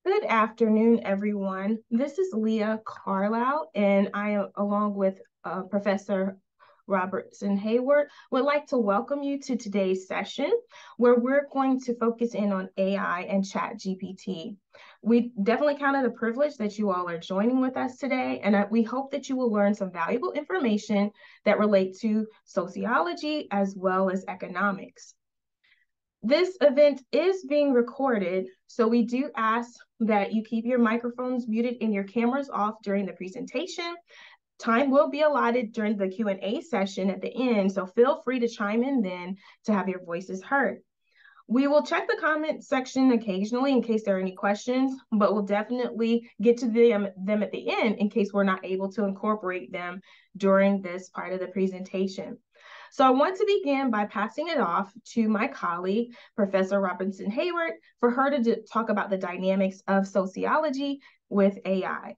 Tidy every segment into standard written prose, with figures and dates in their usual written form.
Good afternoon, everyone. This is Leah Carlisle, and I am along with Professor Robertson Hayward, would like to welcome you to today's session where we're going to focus in on AI and ChatGPT. We definitely count it a privilege that you all are joining with us today, and we hope that you will learn some valuable information that relate to sociology as well as economics. This event is being recorded, so we do ask that you keep your microphones muted and your cameras off during the presentation. Time will be allotted during the Q&A session at the end, so feel free to chime in then to have your voices heard. We will check the comment section occasionally in case there are any questions, but we'll definitely get to them at the end in case we're not able to incorporate them during this part of the presentation. So I want to begin by passing it off to my colleague, Professor Robertson Hayward, for her to talk about the dynamics of sociology with AI.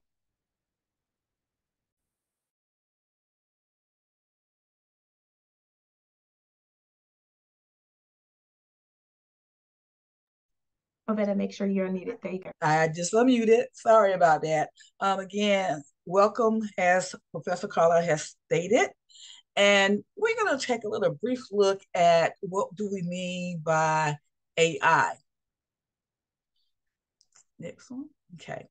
I better make sure you're unmuted. There you go. I just unmuted. Sorry about that. Again, welcome, as Professor Carla has stated. And we're going to take a little brief look at what do we mean by AI. Next one. Okay.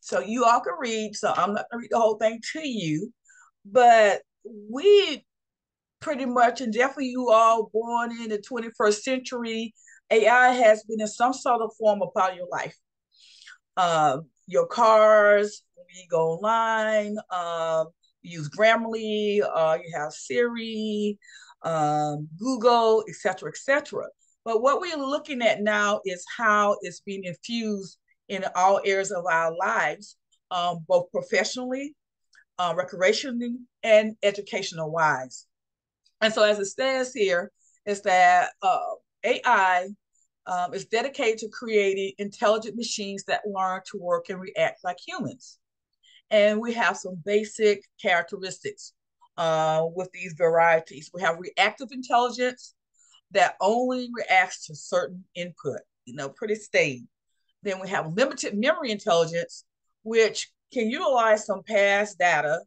So you all can read, so I'm not going to read the whole thing to you, but we pretty much, and definitely you all born in the 21st century, AI has been in some sort of form a part of your life. Your cars, you go online, use Grammarly, you have Siri, Google, etc., etc. But what we're looking at now is how it's being infused in all areas of our lives, both professionally, recreationally, and educational wise. And so, as it stands here, is that AI is dedicated to creating intelligent machines that learn to work and react like humans. And we have some basic characteristics with these varieties. We have reactive intelligence that only reacts to certain input, pretty staid. Then we have limited memory intelligence, which can utilize some past data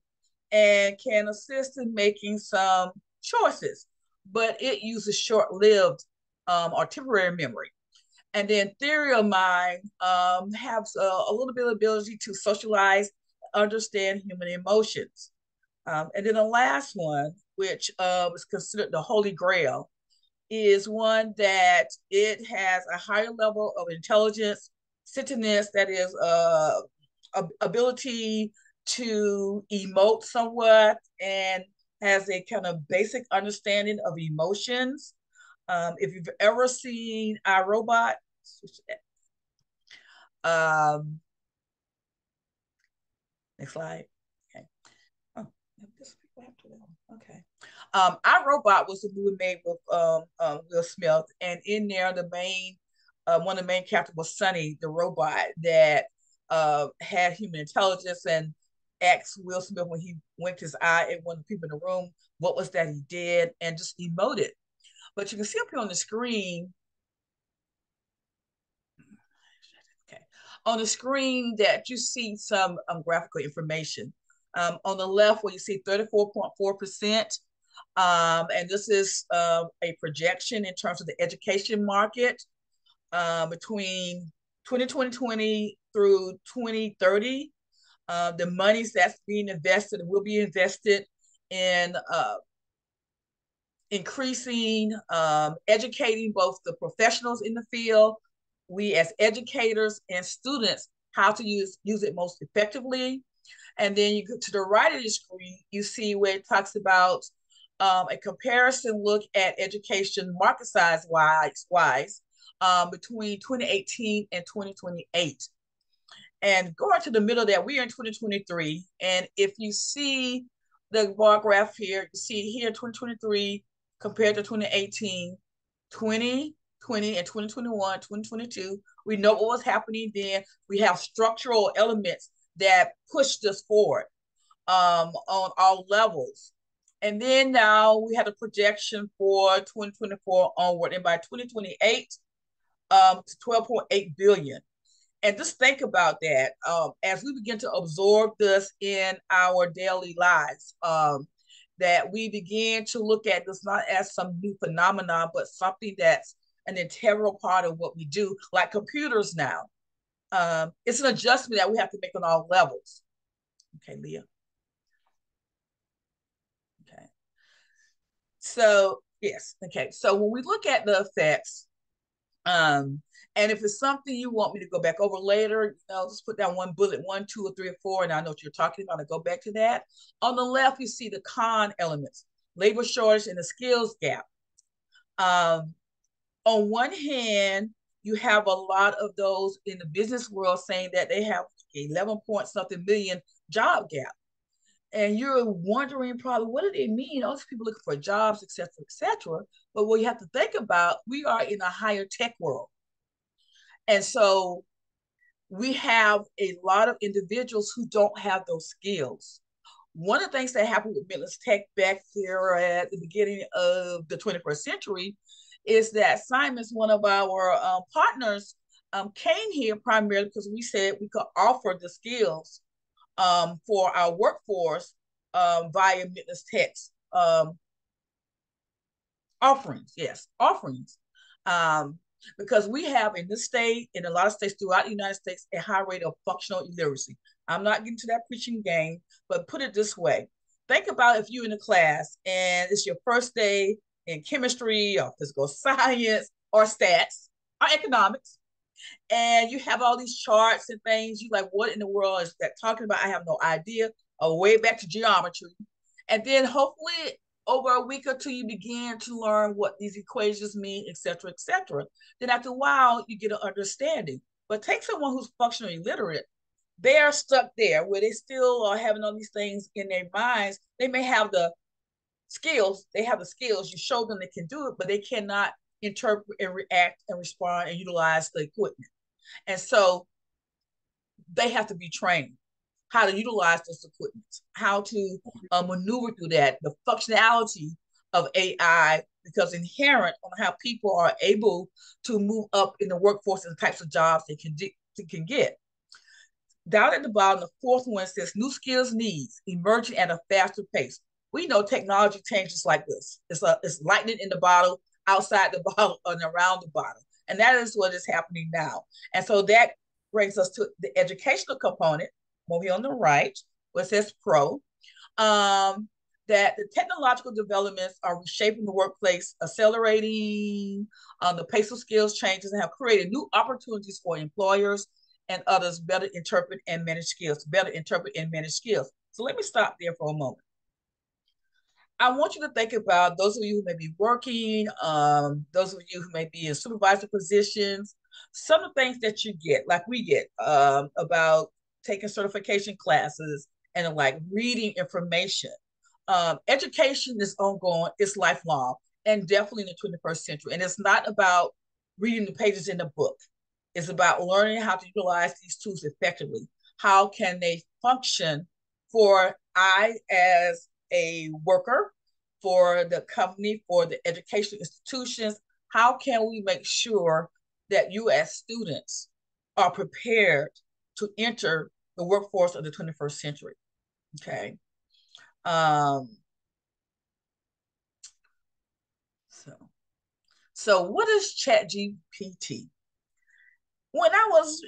and can assist in making some choices, but it uses short-lived or temporary memory. And then theory of mind has a little bit of ability to socialize, understand human emotions. And then the last one, which is considered the Holy Grail, is one that it has a higher level of intelligence, sentience, that is ability to emote somewhat, and has a kind of basic understanding of emotions. If you've ever seen iRobot, next slide. Okay. Oh, this after that one. Okay. iRobot was a movie made with Will Smith, and in there, the main one of the main characters was Sonny, the robot that had human intelligence, and asked Will Smith when he winked his eye at one of the people in the room, what was that he did, and just emoted. But you can see up here on the screen, okay, on the screen that you see some graphical information. On the left, where you see 34.4%, and this is a projection in terms of the education market between 2020 through 2030. The monies that's being invested will be invested in increasing, educating both the professionals in the field, we as educators and students, how to use it most effectively. And then you go to the right of the screen, you see where it talks about a comparison look at education market size wise between 2018 and 2028. And going to the middle there, we are in 2023. And if you see the bar graph here, you see here 2023 compared to 2018, 2020 and 2021, 2022, we know what was happening then. We have structural elements that pushed us forward on all levels. And then now we had a projection for 2024 onward, and by 2028, to 12.8 billion. And just think about that as we begin to absorb this in our daily lives, that we begin to look at this not as some new phenomenon, but something that's an integral part of what we do, like computers now. It's an adjustment that we have to make on all levels. Okay, Leah. Okay. So, yes. Okay. So when we look at the effects, and if it's something you want me to go back over later, just put down one bullet, 1, 2, or 3, or 4, and I know what you're talking about. I go back to that. On the left, you see the con elements, labor shortage and the skills gap. On one hand, you have a lot of those in the business world saying that they have 11 point something million job gap. And you're wondering probably, what do they mean? All these people looking for jobs, et cetera, et cetera. But what you have to think about, we are in a higher tech world. And so we have a lot of individuals who don't have those skills. One of the things that happened with Midlands Tech back here at the beginning of the 21st century is that Simon's, one of our partners, came here primarily because we said we could offer the skills for our workforce via Midlands Tech's offerings. Yes, offerings. Because we have in this state, in a lot of states throughout the United States, a high rate of functional illiteracy. I'm not getting to that preaching game, but put it this way. Think about if you're in a class and it's your first day in chemistry or physical science or stats or economics, and you have all these charts and things. You like, what in the world is that talking about? I have no idea. Or way back to geometry. And then hopefully over a week or two, you begin to learn what these equations mean, et cetera, et cetera. Then after a while, you get an understanding. But take someone who's functionally illiterate. They are stuck there where they still are having all these things in their minds. They may have the skills. They have the skills. You show them they can do it, but they cannot interpret and react and respond and utilize the equipment. And so they have to be trained how to utilize this equipment, how to maneuver through that, the functionality of AI, because inherent on how people are able to move up in the workforce and the types of jobs they can get. Down at the bottom, the fourth one says new skills needs emerging at a faster pace. We know technology changes like this. It's lightning in the bottle, outside the bottle, and around the bottle. And that is what is happening now. And so that brings us to the educational component, over on the right, where it says pro, that the technological developments are reshaping the workplace, accelerating the pace of skills changes, and have created new opportunities for employers and others better interpret and manage skills, So let me stop there for a moment. I want you to think about those of you who may be working, those of you who may be in supervisor positions, some of the things that you get, like we get, about taking certification classes and like reading information. Education is ongoing, it's lifelong, and definitely in the 21st century. And it's not about reading the pages in the book. It's about learning how to utilize these tools effectively. How can they function for I as a worker, for the company, for the educational institutions? How can we make sure that you as students are prepared to enter the workforce of the 21st century? Okay. So what is ChatGPT? When I was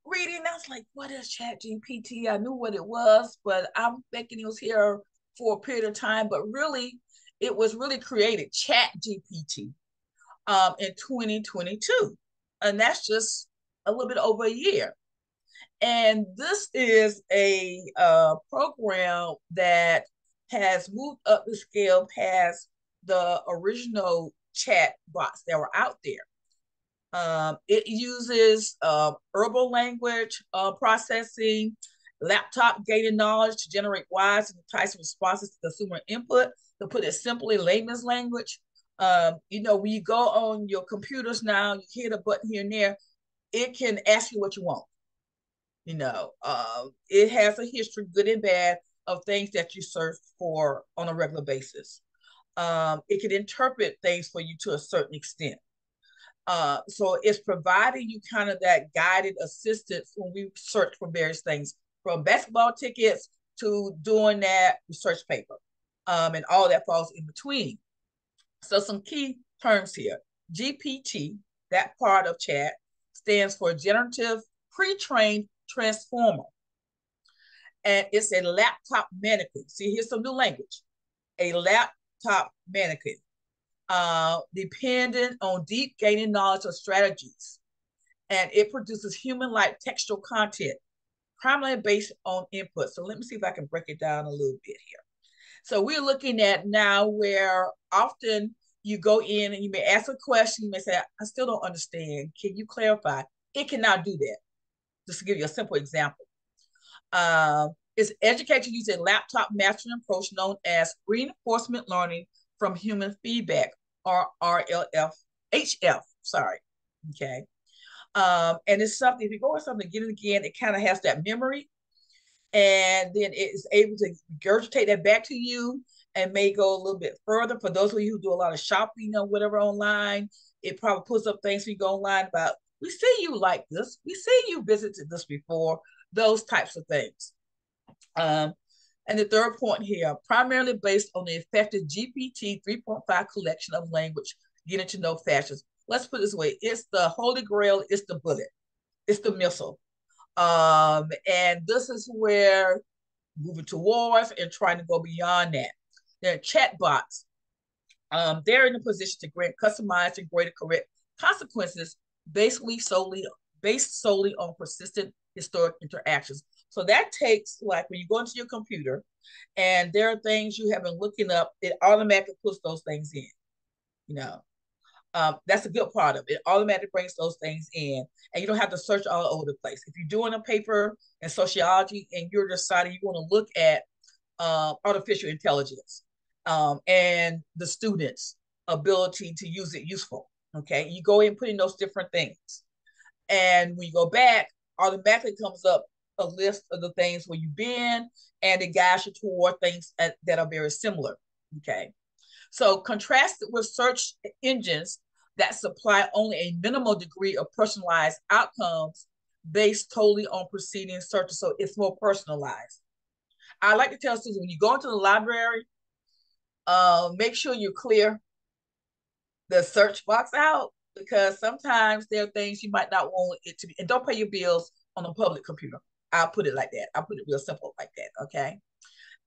reading, I was like, what is ChatGPT? I knew what it was, but I'm thinking it was here for a period of time, but really, it was really created, ChatGPT, in 2022. And that's just a little bit over a year. And this is a program that has moved up the scale past the original chat bots that were out there. It uses herbal language processing, laptop gated knowledge to generate wise and enticing responses to consumer input. To put it simply, layman's language. When you go on your computers now, you hit a button here and there, it can ask you what you want. It has a history, good and bad, of things that you search for on a regular basis. It can interpret things for you to a certain extent. So it's providing you kind of that guided assistance when we search for various things, from basketball tickets to doing that research paper, and all that falls in between. So some key terms here. GPT, that part of chat, stands for Generative Pre-trained Transformer. And it's a laptop mannequin. See, here's some new language. A laptop mannequin, dependent on deep gaining knowledge of strategies. And it produces human-like textual content, primarily based on input. So let me see if I can break it down a little bit here. So we're looking at now where often you go in and you may ask a question, you may say, I still don't understand. Can you clarify? It cannot do that. Just to give you a simple example. It's education using a laptop mastering approach known as reinforcement learning from human feedback, or HF, sorry. Okay. And it's something, if you go with something again and again, it kind of has that memory, and then it is able to regurgitate that back to you and may go a little bit further. For those of you who do a lot of shopping or whatever online, it probably puts up things for you go online about, we see you like this, we see you visited this before, those types of things. And the third point here, primarily based on the effective GPT 3.5 collection of language, getting to know fashions. Let's put it this way, it's the holy grail, it's the bullet, it's the missile. And this is where moving towards and trying to go beyond that. There are chatbots. They're in a position to grant customized and greater correct consequences based solely on persistent historic interactions. So that takes, like when you go into your computer and there are things you have been looking up, it automatically puts those things in, you know. That's a good part of it. It automatically brings those things in, and you don't have to search all over the place. If you're doing a paper in sociology and you're deciding you want to look at artificial intelligence and the students' ability to use it useful, okay, you go in and put in those different things. And when you go back, automatically comes up a list of the things where you've been, and it guides you toward things that are very similar, okay? So contrasted with search engines that supply only a minimal degree of personalized outcomes based totally on preceding searches. So it's more personalized. I like to tell students, when you go into the library, make sure you clear the search box out, because sometimes there are things you might not want it to be. And don't pay your bills on a public computer. I'll put it like that. I'll put it real simple like that, okay?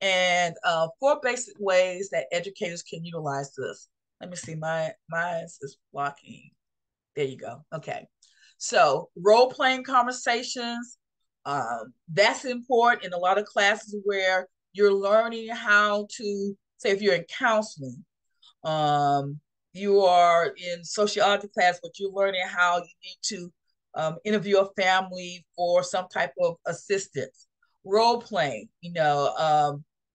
And 4 basic ways that educators can utilize this. Let me see, mine is blocking. There you go. Okay. So role-playing conversations, that's important in a lot of classes where you're learning how to, say if you're in counseling, you are in sociology class, but you're learning how you need to interview a family for some type of assistance. Role playing,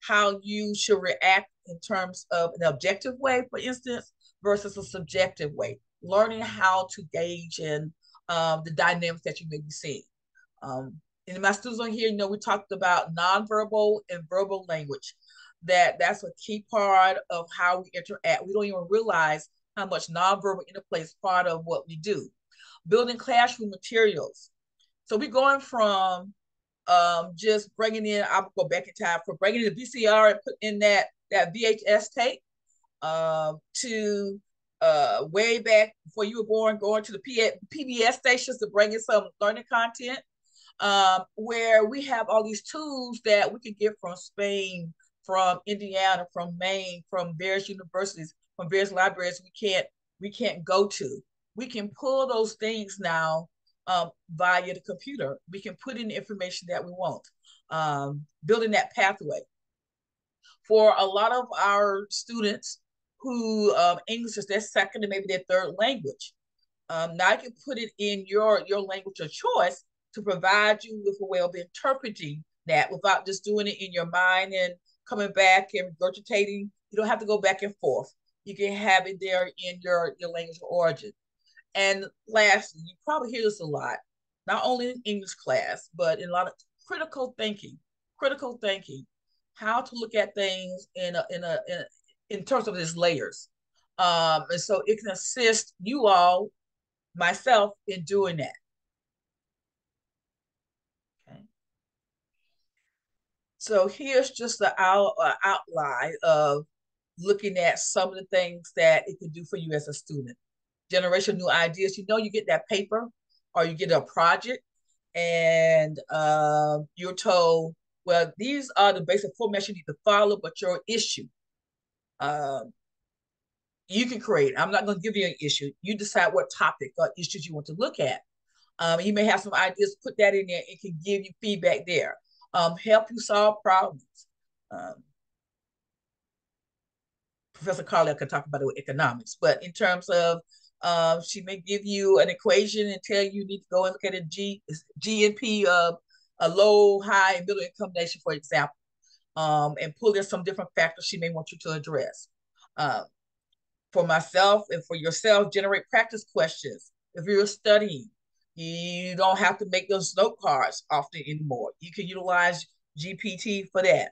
how you should react in terms of an objective way, for instance, versus a subjective way. Learning how to gauge in the dynamics that you may be seeing. And my students on here, we talked about nonverbal and verbal language. That's a key part of how we interact. We don't even realize how much nonverbal interplay is part of what we do. Building classroom materials. So we're going from just bringing in, I'll go back in time, for bringing in the VCR and put in that VHS tape to way back before you were born, going to the PBS stations to bring in some learning content, where we have all these tools that we can get from Spain, from Indiana, from Maine, from various universities, from various libraries we can't go to. We can pull those things now via the computer. We can put in the information that we want, building that pathway. For a lot of our students who English is their second and maybe their third language, now you can put it in your language of choice to provide you with a way of interpreting that without just doing it in your mind and coming back and regurgitating. You don't have to go back and forth. You can have it there in your language of origin. And lastly, you probably hear this a lot, not only in English class, but in a lot of critical thinking, how to look at things in terms of its layers. And so it can assist you all myself in doing that. Okay. So here's just the outline of looking at some of the things that it can do for you as a student. Generation new ideas. You get that paper or you get a project and you're told, well, these are the basic formats you need to follow, but your issue, um, you can create. I'm not going to give you an issue. You decide what topic or issues you want to look at. You may have some ideas, put that in there. It can give you feedback there. Help you solve problems. Um, Professor Carlisle can talk about it with economics, but in terms of she may give you an equation and tell you need to go and look at a GNP of a low, high, and middle income nation, for example, and pull in some different factors she may want you to address. Um, for myself and for yourself, generate practice questions. If you're studying, you don't have to make those note cards often anymore. You can utilize GPT for that.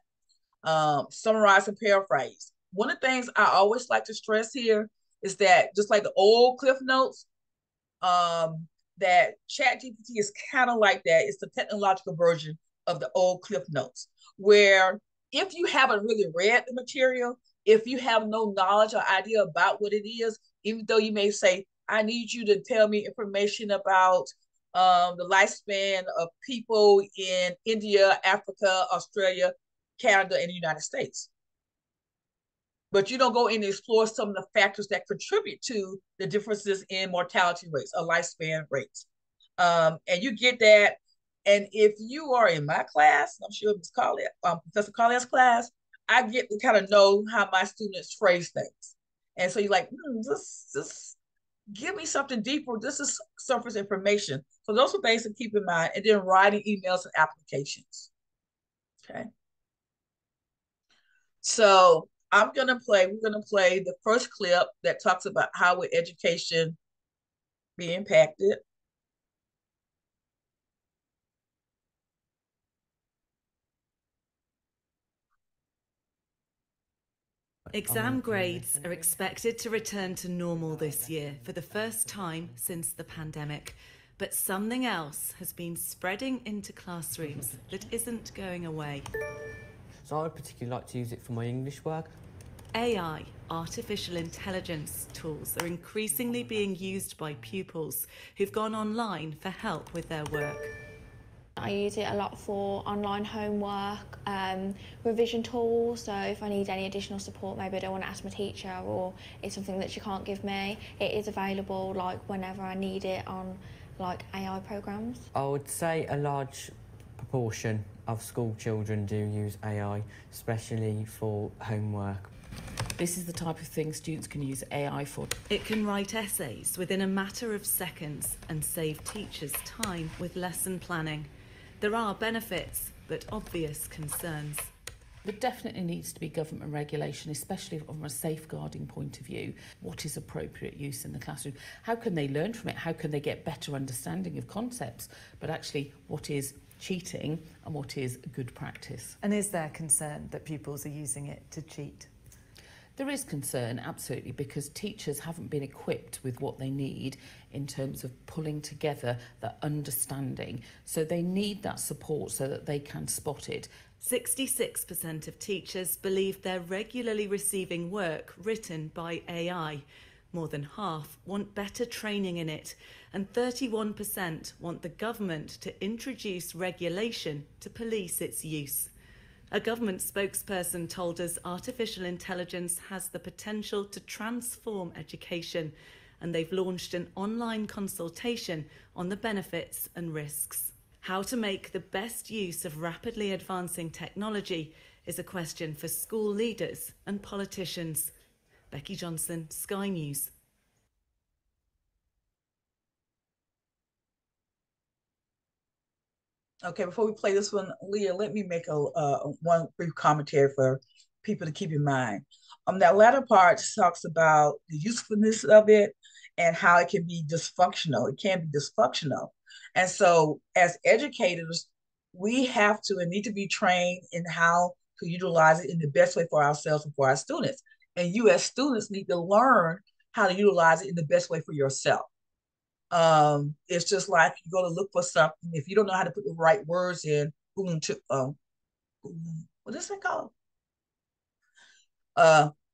Summarize and paraphrase. One of the things I always like to stress here is that just like the old Cliff Notes, that ChatGPT is kind of like that. It's the technological version of the old Cliff Notes, where if you haven't really read the material, if you have no knowledge or idea about what it is, even though you may say, I need you to tell me information about the lifespan of people in India, Africa, Australia, Canada, and the United States. But you don't go in and explore some of the factors that contribute to the differences in mortality rates or lifespan rates. And you get that. And if you are in my class, I'm sure Professor Carlisle's class, I get to kind of know how my students phrase things. And so you're like, just give me something deeper. This is surface information. So those are things to keep in mind. And then writing emails and applications. Okay. So we're going to play the first clip that talks about how will education be impacted. Exam grades are expected to return to normal this year for the first time since the pandemic. But something else has been spreading into classrooms that isn't going away. So I would particularly like to use it for my English work. AI, artificial intelligence tools, are increasingly being used by pupils who've gone online for help with their work. I use it a lot for online homework, revision tools, so if I need any additional support, maybe I don't want to ask my teacher or it's something that she can't give me, it is available like whenever I need it on like AI programs. I would say a large proportion of school children do use AI, especially for homework. This is the type of thing students can use AI for. It can write essays within a matter of seconds and save teachers time with lesson planning. There are benefits, but obvious concerns. There definitely needs to be government regulation, especially from a safeguarding point of view. What is appropriate use in the classroom? How can they learn from it? How can they get better understanding of concepts? But actually, what is cheating and what is good practice? And is there concern that pupils are using it to cheat? There is concern, absolutely, because teachers haven't been equipped with what they need in terms of pulling together that understanding. So they need that support so that they can spot it. 66% of teachers believe they're regularly receiving work written by AI. More than half want better training in it, and 31% want the government to introduce regulation to police its use. A government spokesperson told us artificial intelligence has the potential to transform education, and they've launched an online consultation on the benefits and risks. How to make the best use of rapidly advancing technology is a question for school leaders and politicians. Becky Johnson, Sky News. Okay, before we play this one, Leah, let me make one brief commentary for people to keep in mind. That latter part talks about the usefulness of it and how it can be dysfunctional. It can be dysfunctional. And so as educators, we have to and need to be trained in how to utilize it in the best way for ourselves and for our students. And you as students need to learn how to utilize it in the best way for yourself. It's just like you go to look for something. If you don't know how to put the right words in, what is it called?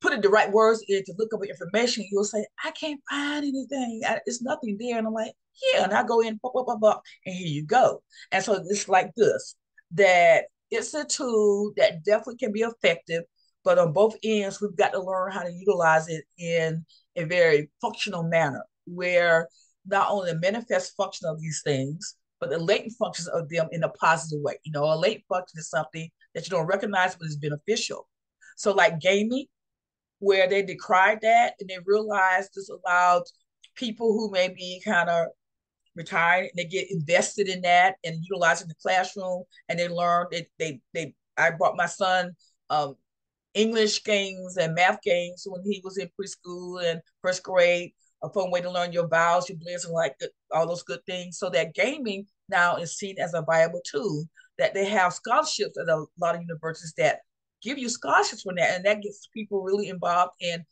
Putting the right words in to look up information, you'll say, I can't find anything. It's nothing there. And I'm like, yeah. And I go in, pop, pop, pop, pop, and here you go. And so it's like this, that it's a tool that definitely can be effective, but on both ends, we've got to learn how to utilize it in a very functional manner where not only the manifest function of these things, but the latent functions of them in a positive way. You know, a latent function is something that you don't recognize, but is beneficial. So like gaming, where they decried that and they realized this allowed people who may be kind of retired, they get invested in that and utilize it in the classroom, and they learn I brought my son English games and math games when he was in preschool and first grade, a fun way to learn your vowels, your bliss, and like all those good things. So that gaming now is seen as a viable tool, that they have scholarships at a lot of universities that give you scholarships for that, and that gets people really involved in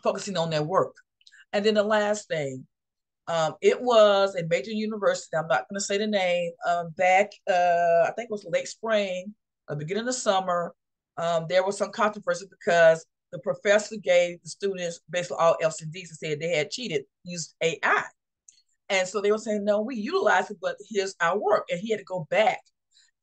focusing on their work. And then the last thing, it was a major university, I'm not going to say the name, back, I think it was late spring, beginning of summer, there was some controversy because the professor gave the students basically all F's and D's and said they had cheated, used AI. And so they were saying, no, we utilize it, but here's our work. And he had to go back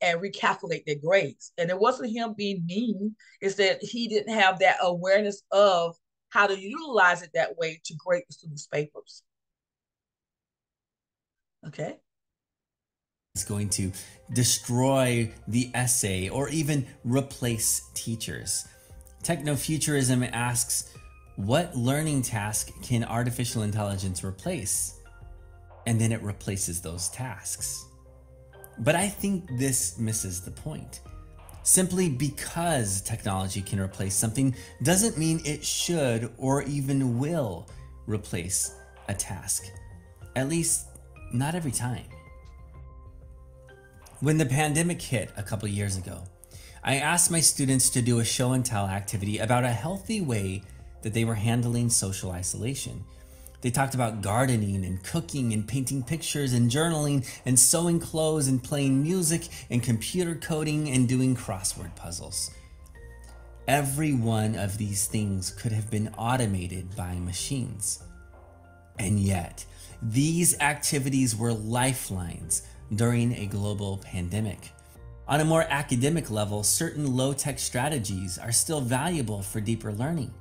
and recalculate their grades. And it wasn't him being mean, it's that he didn't have that awareness of how to utilize it that way to grade the students' papers. Okay. It's going to destroy the essay or even replace teachers. Technofuturism asks, what learning task can artificial intelligence replace? And then it replaces those tasks. But I think this misses the point. Simply because technology can replace something doesn't mean it should or even will replace a task. At least, not every time. When the pandemic hit a couple years ago, I asked my students to do a show and tell activity about a healthy way that they were handling social isolation. They talked about gardening and cooking and painting pictures and journaling and sewing clothes and playing music and computer coding and doing crossword puzzles. Every one of these things could have been automated by machines. And yet, these activities were lifelines during a global pandemic. On a more academic level, certain low-tech strategies are still valuable for deeper learning.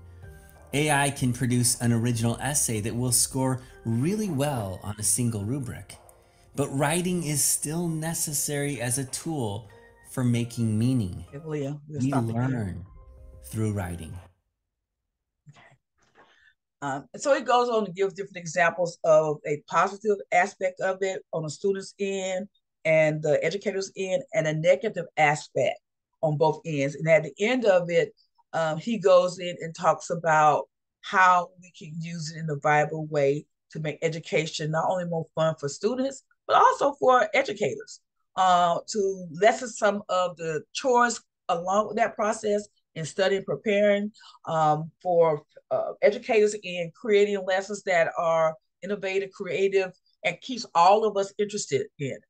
AI can produce an original essay that will score really well on a single rubric. But writing is still necessary as a tool for making meaning. We learn through writing. So it goes on to give different examples of a positive aspect of it on the student's end and the educator's end, and a negative aspect on both ends. And at the end of it, he goes in and talks about how we can use it in a viable way to make education not only more fun for students, but also for educators, to lessen some of the chores along with that process in studying, preparing, for educators in creating lessons that are innovative, creative, and keeps all of us interested in it.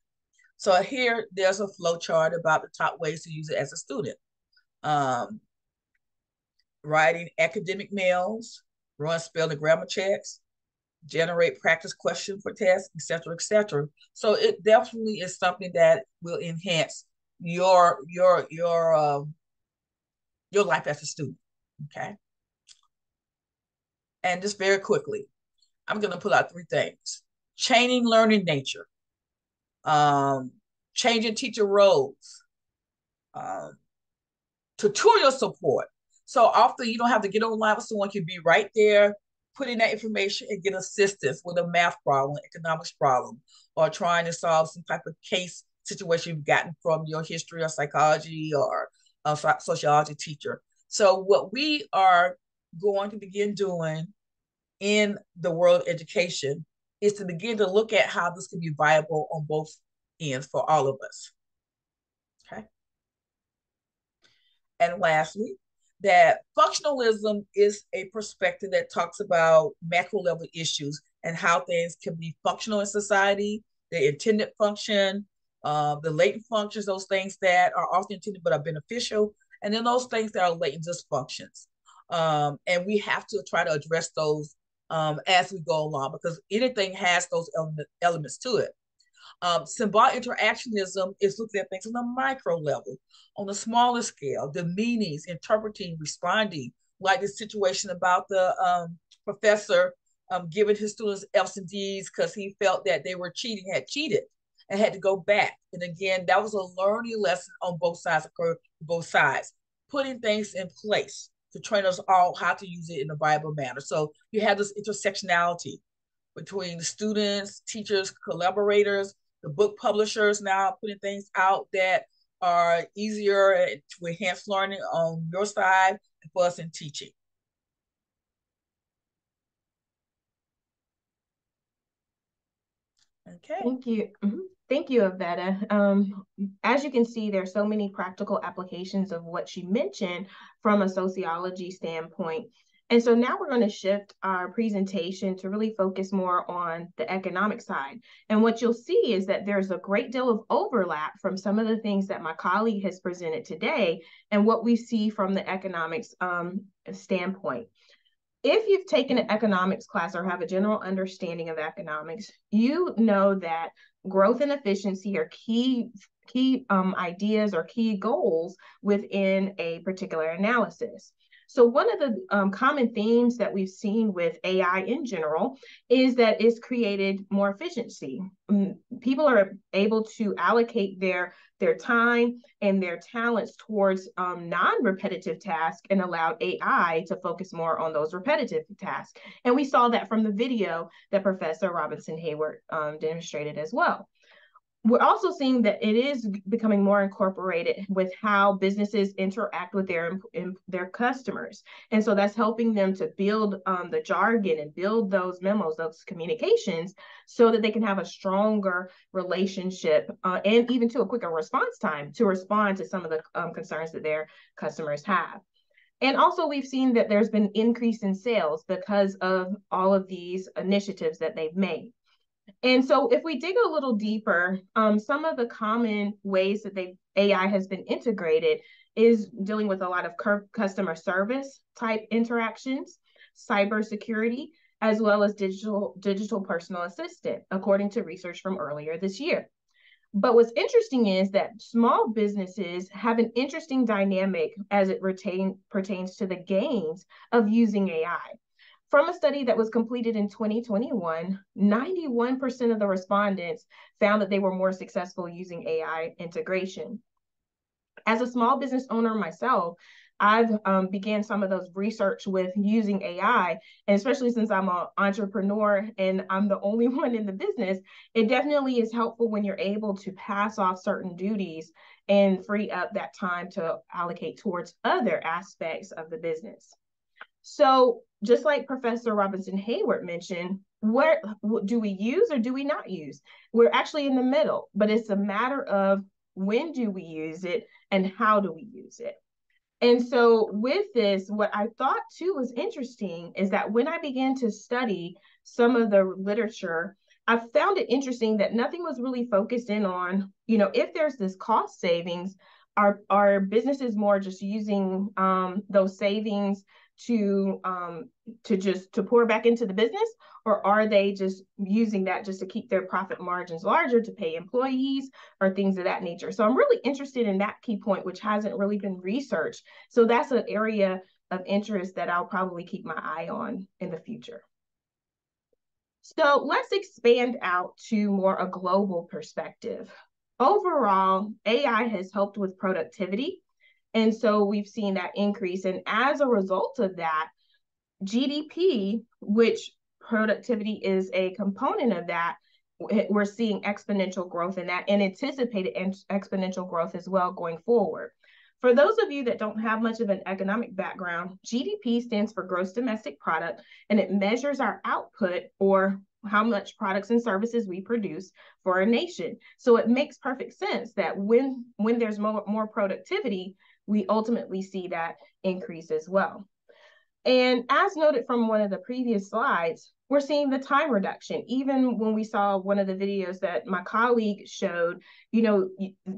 So here, there's a flow chart about the top ways to use it as a student. Writing academic mails, run spelling grammar checks, generate practice questions for tests, etc., etc. So it definitely is something that will enhance your life as a student. Okay. And just very quickly, I'm going to pull out 3 things: changing learning nature, changing teacher roles, tutorial support. So often you don't have to get online with someone, can be right there, put in that information and get assistance with a math problem, economics problem, or trying to solve some type of case situation you've gotten from your history or psychology or sociology teacher. So what we are going to begin doing in the world of education is to begin to look at how this can be viable on both ends for all of us. Okay. And lastly, that functionalism is a perspective that talks about macro level issues and how things can be functional in society, the intended function, the latent functions, those things that are often intended but are beneficial, and then those things that are latent dysfunctions. And we have to try to address those as we go along, because anything has those elements to it. Symbolic interactionism is looking at things on the micro level, on the smaller scale, the meanings, interpreting, responding, like the situation about the professor giving his students F's and D's because he felt that they were cheating, had cheated, and had to go back. And again, that was a learning lesson on both sides, putting things in place to train us all how to use it in a viable manner. So you have this intersectionality between the students, teachers, collaborators, the book publishers now putting things out that are easier to enhance learning on your side and for us in teaching. Okay. Thank you. Thank you, Avetta. As you can see, there's so many practical applications of what she mentioned from a sociology standpoint. And so now we're going to shift our presentation to really focus more on the economic side. And what you'll see is that there's a great deal of overlap from some of the things that my colleague has presented today and what we see from the economics standpoint. If you've taken an economics class or have a general understanding of economics, you know that growth and efficiency are key ideas or key goals within a particular analysis. So one of the common themes that we've seen with AI in general is that it's created more efficiency. People are able to allocate their time and their talents towards non-repetitive tasks and allowed AI to focus more on those repetitive tasks. And we saw that from the video that Professor Robinson Hayward demonstrated as well. We're also seeing that it is becoming more incorporated with how businesses interact with their customers. And so that's helping them to build the jargon and build those memos, those communications, so that they can have a stronger relationship and even to a quicker response time to respond to some of the concerns that their customers have. And also we've seen that there's been an increase in sales because of all of these initiatives that they've made. And so if we dig a little deeper, some of the common ways that AI has been integrated is dealing with a lot of customer service type interactions, cybersecurity, as well as digital personal assistant, according to research from earlier this year. But what's interesting is that small businesses have an interesting dynamic as it pertains to the gains of using AI. From a study that was completed in 2021, 91% of the respondents found that they were more successful using AI integration. As a small business owner myself, I've began some of those research with using AI, and especially since I'm an entrepreneur and I'm the only one in the business, it definitely is helpful when you're able to pass off certain duties and free up that time to allocate towards other aspects of the business. So just like Professor Robinson Hayward mentioned, what do we use or do we not use? We're actually in the middle, but it's a matter of when do we use it and how do we use it? And so with this, what I thought too was interesting is that when I began to study some of the literature, I found it interesting that nothing was really focused in on, if there's this cost savings, are businesses more just using those savings to pour back into the business, or are they just using that just to keep their profit margins larger to pay employees or things of that nature? So I'm really interested in that key point, which hasn't really been researched. So that's an area of interest that I'll probably keep my eye on in the future. So let's expand out to more a global perspective. Overall, AI has helped with productivity. And so we've seen that increase. And as a result of that, GDP, which productivity is a component of that, we're seeing exponential growth in that and anticipated exponential growth as well going forward. For those of you that don't have much of an economic background, GDP stands for gross domestic product, and it measures our output or how much products and services we produce for a nation. So it makes perfect sense that when there's more productivity, we ultimately see that increase as well. And as noted from one of the previous slides, we're seeing the time reduction. Even when we saw one of the videos that my colleague showed, you know,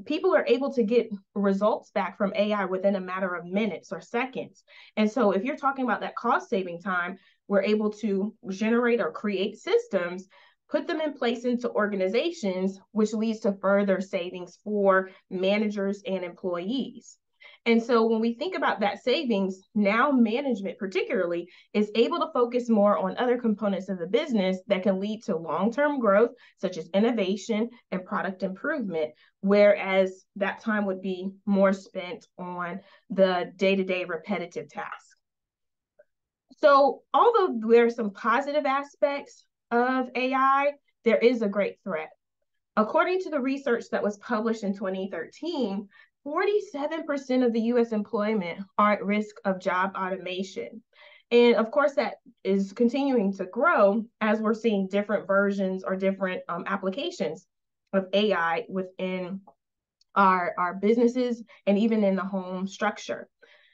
people are able to get results back from AI within a matter of minutes or seconds. And so if you're talking about that cost saving time, we're able to generate or create systems, put them in place into organizations, which leads to further savings for managers and employees. And so when we think about that savings, now management particularly is able to focus more on other components of the business that can lead to long-term growth, such as innovation and product improvement, whereas that time would be more spent on the day-to-day repetitive tasks. So although there are some positive aspects of AI, there is a great threat. According to the research that was published in 2013, 47% of the US employment are at risk of job automation. And of course, that is continuing to grow as we're seeing different versions or different applications of AI within our businesses and even in the home structure.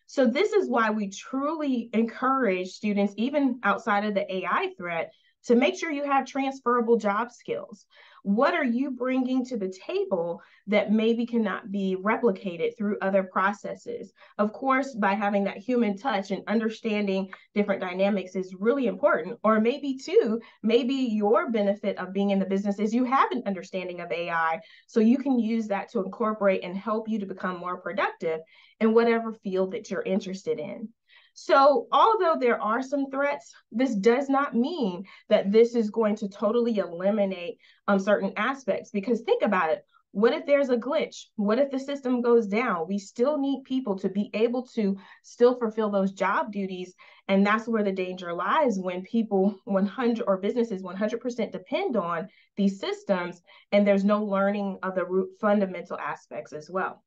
So this is why we truly encourage students, even outside of the AI threat, to make sure you have transferable job skills. What are you bringing to the table that maybe cannot be replicated through other processes? Of course, by having that human touch and understanding different dynamics is really important. Or maybe too, maybe your benefit of being in the business is you have an understanding of AI, so you can use that to incorporate and help you to become more productive in whatever field that you're interested in. So although there are some threats, this does not mean that this is going to totally eliminate certain aspects, because think about it. What if there's a glitch? What if the system goes down? We still need people to be able to still fulfill those job duties. And that's where the danger lies, when people 100 or businesses 100% depend on these systems and there's no learning of the root fundamental aspects as well.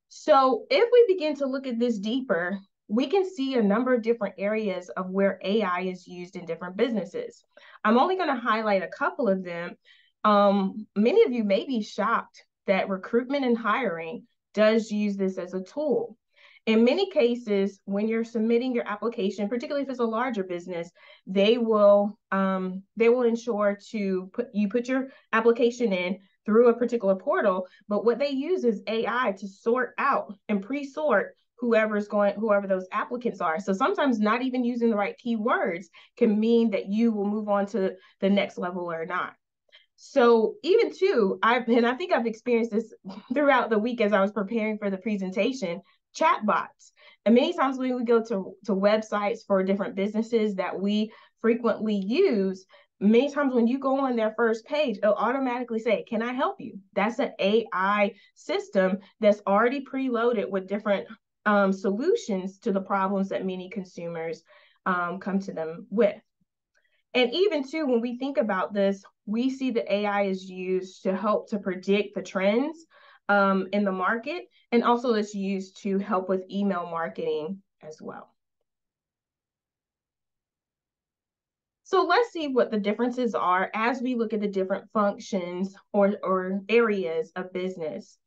So if we begin to look at this deeper, we can see a number of different areas of where AI is used in different businesses. I'm only going to highlight a couple of them. Many of you may be shocked that recruitment and hiring does use this as a tool. In many cases, when you're submitting your application, particularly if it's a larger business, they will ensure to put your application in through a particular portal. But what they use is AI to sort out and pre-sort whoever those applicants are. So sometimes not even using the right keywords can mean that you will move on to the next level or not. So even too, I think I've experienced this throughout the week as I was preparing for the presentation, chatbots. And many times when we go to websites for different businesses that we frequently use, many times when you go on their first page, it'll automatically say, "Can I help you?" That's an AI system that's already preloaded with different solutions to the problems that many consumers come to them with. And even too, when we think about this, we see that AI is used to help to predict the trends in the market, and also it's used to help with email marketing as well. So let's see what the differences are as we look at the different functions or areas of business.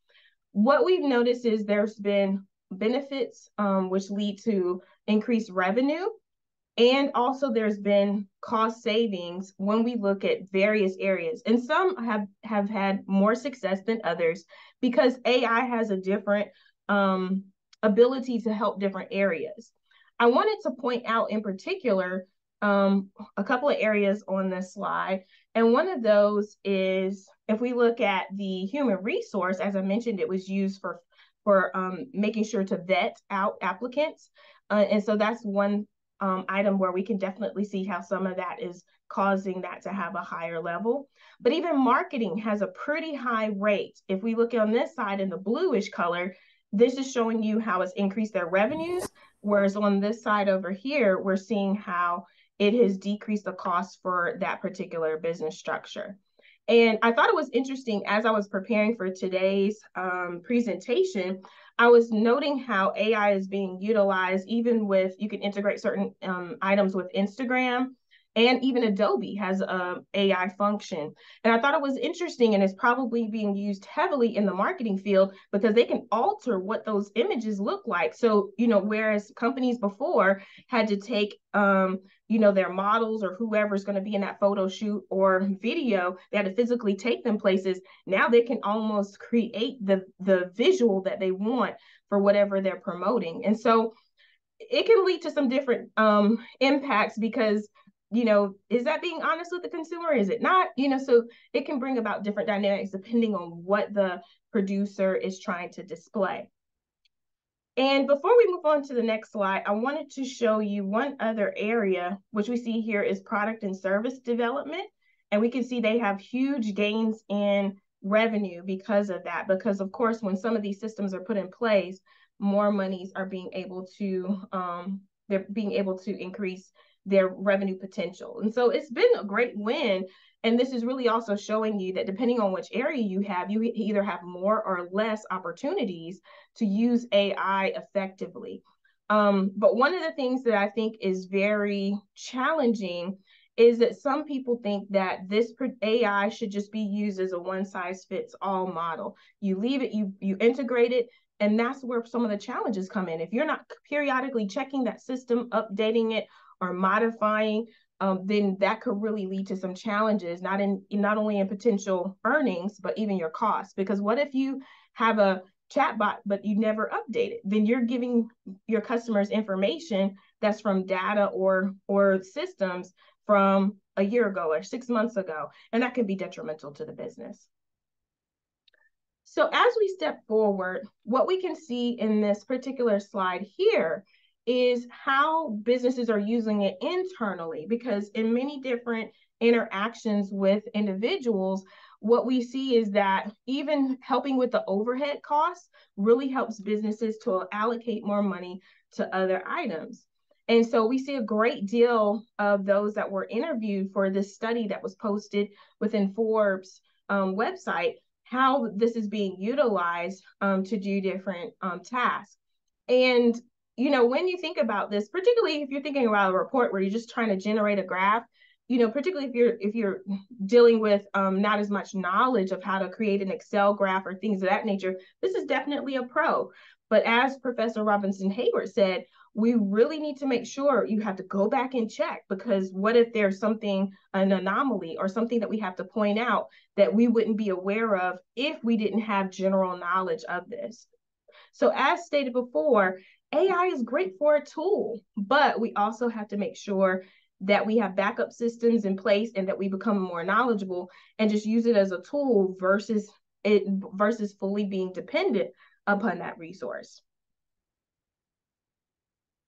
What we've noticed is there's been benefits which lead to increased revenue, and also there's been cost savings when we look at various areas. And some have had more success than others because AI has a different ability to help different areas. I wanted to point out in particular a couple of areas on this slide. And one of those is, if we look at the human resource, as I mentioned, it was used for making sure to vet out applicants. And so that's one item where we can definitely see how some of that is causing that to have a higher level. But even marketing has a pretty high rate. If we look on this side in the bluish color, this is showing you how it's increased their revenues, whereas on this side over here, we're seeing how it has decreased the cost for that particular business structure. And I thought it was interesting as I was preparing for today's presentation, I was noting how AI is being utilized even with, you can integrate certain items with Instagram, and even Adobe has an AI function. And I thought it was interesting, and it's probably being used heavily in the marketing field because they can alter what those images look like. So, whereas companies before had to take their models or whoever's going to be in that photo shoot or video. They had to physically take them places. Now they can almost create the visual that they want for whatever they're promoting. And so it can lead to some different impacts because, is that being honest with the consumer? Is it not? So it can bring about different dynamics depending on what the producer is trying to display. And before we move on to the next slide, I wanted to show you one other area, which we see here is product and service development. And we can see they have huge gains in revenue because of that. Because of course, when some of these systems are put in place, more monies are being able to, they're being able to increase their revenue potential. And so it's been a great win. And this is really also showing you that depending on which area you either have more or less opportunities to use AI effectively. But one of the things that I think is very challenging is that some people think that this AI should just be used as a one-size-fits-all model. You leave it, you integrate it, and that's where some of the challenges come in. If you're not periodically checking that system, updating it, or modifying, then that could really lead to some challenges, not only in potential earnings, but even your costs. Because what if you have a chatbot, but you never update it? Then you're giving your customers information that's from data or systems from a year ago or 6 months ago, and that can be detrimental to the business. So as we step forward, what we can see in this particular slide here is how businesses are using it internally, because in many different interactions with individuals, what we see is that even helping with the overhead costs really helps businesses to allocate more money to other items. And so we see a great deal of those that were interviewed for this study that was posted within Forbes website, how this is being utilized to do different tasks. And when you think about this, particularly if you're thinking about a report where you're just trying to generate a graph, particularly if you're dealing with not as much knowledge of how to create an Excel graph or things of that nature, this is definitely a pro. But as Professor Robinson-Hayward said, we really need to make sure you have to go back and check, because what if there's an anomaly or something that we have to point out that we wouldn't be aware of if we didn't have general knowledge of this. So as stated before, AI is great for a tool, but we also have to make sure that we have backup systems in place and that we become more knowledgeable and just use it as a tool versus fully being dependent upon that resource.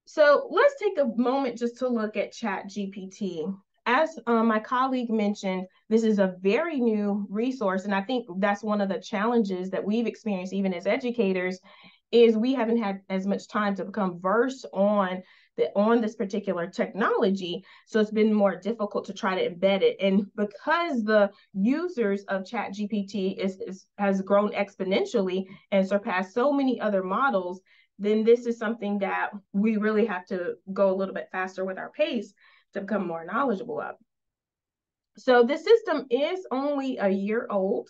So let's take a moment just to look at ChatGPT. As my colleague mentioned, this is a very new resource, and I think that's one of the challenges that we've experienced even as educators, is we haven't had as much time to become versed on this particular technology. So it's been more difficult to try to embed it. And because the users of ChatGPT has grown exponentially and surpassed so many other models, then this is something that we really have to go a little bit faster with our pace to become more knowledgeable of. So this system is only a year old.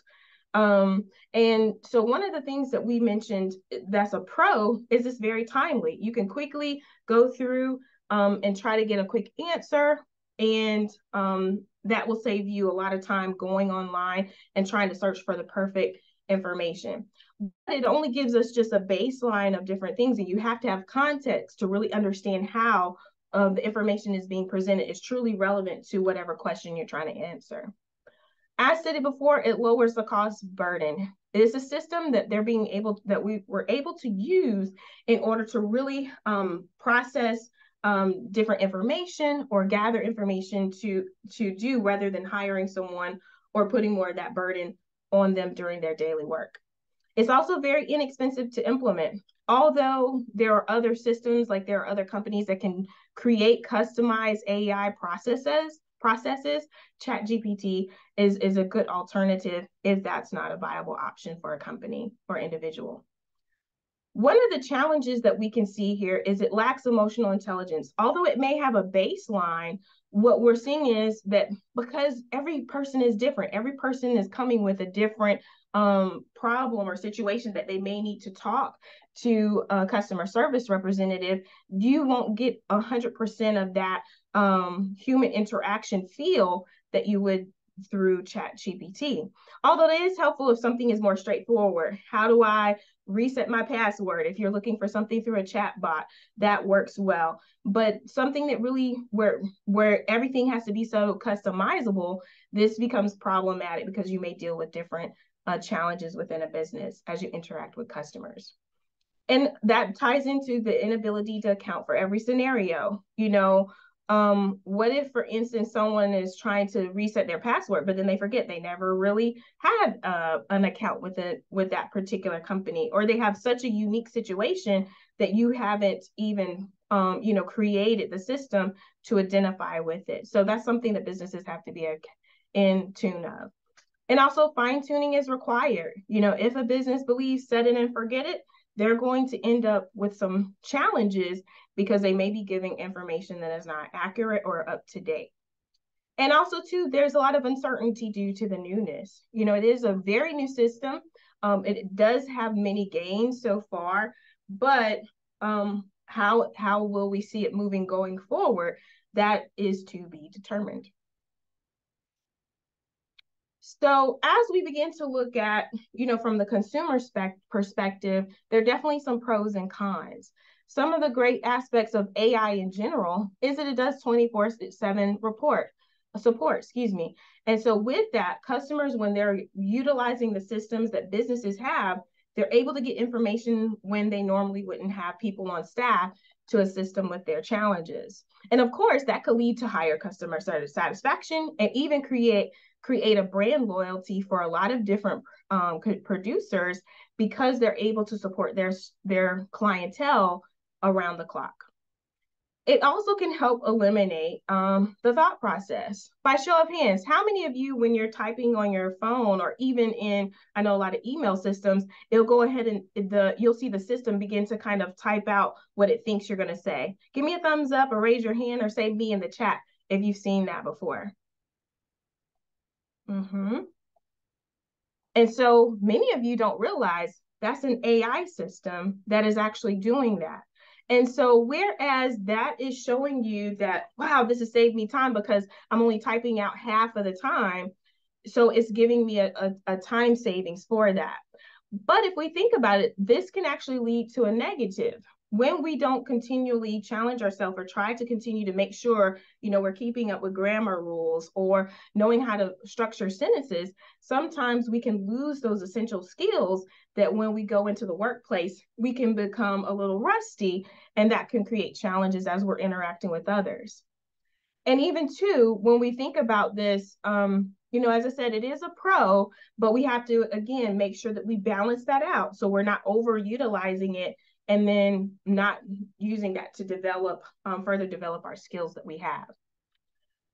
And so one of the things that we mentioned that's a pro is it's very timely. You can quickly go through and try to get a quick answer, and that will save you a lot of time going online and trying to search for the perfect information. But it only gives us just a baseline of different things, and you have to have context to really understand how the information is being presented is truly relevant to whatever question you're trying to answer. As stated before, it lowers the cost burden. It is a system that we were able to use in order to really process different information or gather information to do, rather than hiring someone or putting more of that burden on them during their daily work. It's also very inexpensive to implement. Although there are other systems, like there are other companies that can create customized AI processes, ChatGPT is a good alternative if that's not a viable option for a company or individual. One of the challenges that we can see here is it lacks emotional intelligence. Although it may have a baseline, what we're seeing is that because every person is different, every person is coming with a different problem or situation that they may need to talk to a customer service representative, you won't get 100% of that human interaction feel that you would through ChatGPT. Although it is helpful if something is more straightforward. How do I reset my password? If you're looking for something through a chat bot, that works well. But something that really where everything has to be so customizable, this becomes problematic because you may deal with different challenges within a business as you interact with customers. And that ties into the inability to account for every scenario. What if, for instance, someone is trying to reset their password, but then they forget they never really had an account with that particular company, or they have such a unique situation that you haven't even created the system to identify with it. So that's something that businesses have to be in tune of. And also fine tuning is required. If a business believes set it and forget it, they're going to end up with some challenges because they may be giving information that is not accurate or up to date. And also, too, there's a lot of uncertainty due to the newness. It is a very new system. It does have many gains so far, but how will we see it moving going forward? That is to be determined. So as we begin to look at, from the consumer perspective, there are definitely some pros and cons. Some of the great aspects of AI in general is that it does 24/7 support. And so with that, customers, when they're utilizing the systems that businesses have, they're able to get information when they normally wouldn't have people on staff to assist them with their challenges. And of course, that could lead to higher customer satisfaction and even create a brand loyalty for a lot of different producers because they're able to support their clientele around the clock. It also can help eliminate the thought process. By show of hands, how many of you, when you're typing on your phone or even in, I know a lot of email systems, it'll go ahead and you'll see the system begin to kind of type out what it thinks you're going to say. Give me a thumbs up or raise your hand or say me in the chat if you've seen that before. And so many of you don't realize that's an AI system that is actually doing that. And so whereas that is showing you that, wow, this has saved me time because I'm only typing out half of the time. So it's giving me a time savings for that. But if we think about it, this can actually lead to a negative. When we don't continually challenge ourselves or try to continue to make sure, we're keeping up with grammar rules or knowing how to structure sentences, sometimes we can lose those essential skills that when we go into the workplace, we can become a little rusty, and that can create challenges as we're interacting with others. And even too, when we think about this, as I said, it is a pro, but we have to, again, make sure that we balance that out so we're not overutilizing it and then not using that to further develop our skills that we have.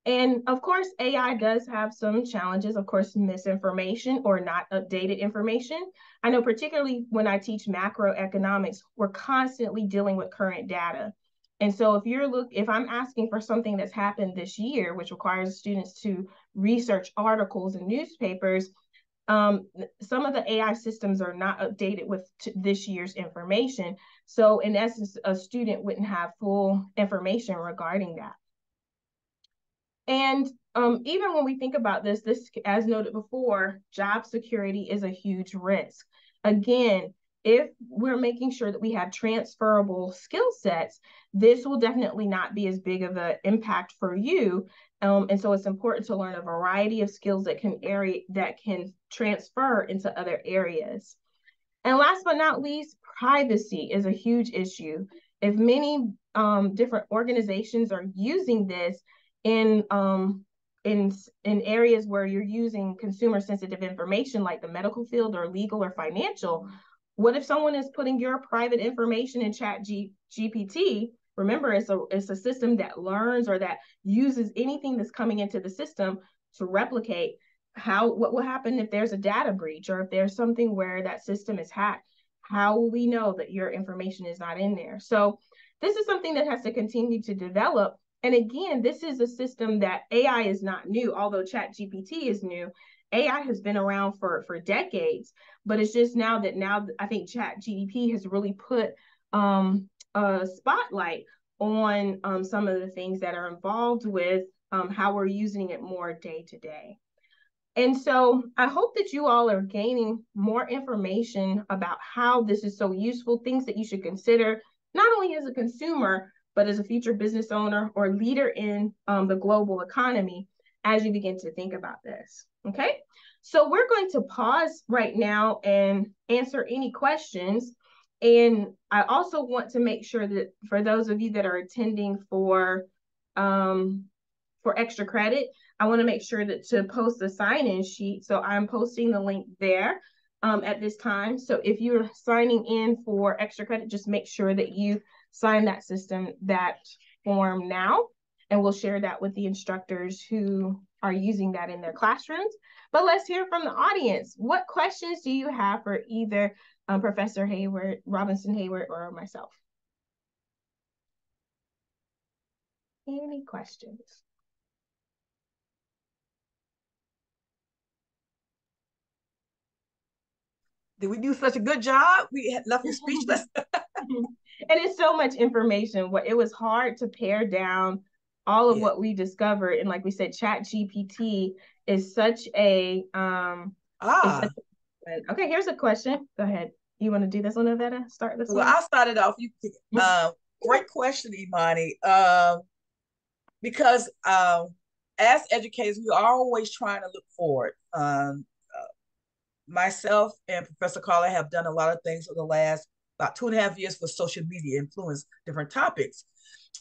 And of course, AI does have some challenges, of course, misinformation or not updated information. I know particularly when I teach macroeconomics, we're constantly dealing with current data. And so if I'm asking for something that's happened this year, which requires students to research articles and newspapers, some of the AI systems are not updated with this year's information. So in essence, a student wouldn't have full information regarding that. And even when we think about this, as noted before, job security is a huge risk. Again, if we're making sure that we have transferable skill sets, this will definitely not be as big of an impact for you. And so it's important to learn a variety of skills that can transfer into other areas. And last but not least, privacy is a huge issue. If many different organizations are using this in areas where you're using consumer sensitive information like the medical field or legal or financial, what if someone is putting your private information in ChatGPT? Remember, it's a system that learns or that uses anything that's coming into the system to replicate what will happen if there's a data breach or if there's something where that system is hacked. How will we know that your information is not in there? So this is something that has to continue to develop. And again, this is a system that AI is not new, although ChatGPT is new. AI has been around for decades, but it's just now I think ChatGPT has really put a spotlight on some of the things that are involved with how we're using it more day to day. And so I hope that you all are gaining more information about how this is so useful, things that you should consider, not only as a consumer, but as a future business owner or leader in the global economy as you begin to think about this. Okay, so we're going to pause right now and answer any questions. And I also want to make sure that for those of you that are attending for extra credit, I want to make sure that to post the sign-in sheet. So I'm posting the link there at this time. So if you're signing in for extra credit, just make sure that you sign that form now, and we'll share that with the instructors who are using that in their classrooms. But let's hear from the audience. What questions do you have for either Professor Hayward, Robinson Hayward, or myself? Any questions? Did we do such a good job? We left you speechless. And it's so much information. It was hard to pare down all of what we discovered. And like we said, ChatGPT is such a okay, here's a question. Go ahead. You want to do this one, Avetta? Start this one. Well, I'll start it off. Great question, Imani. Because as educators, we are always trying to look forward. Myself and Professor Carla have done a lot of things for the last about 2.5 years for social media influence, different topics.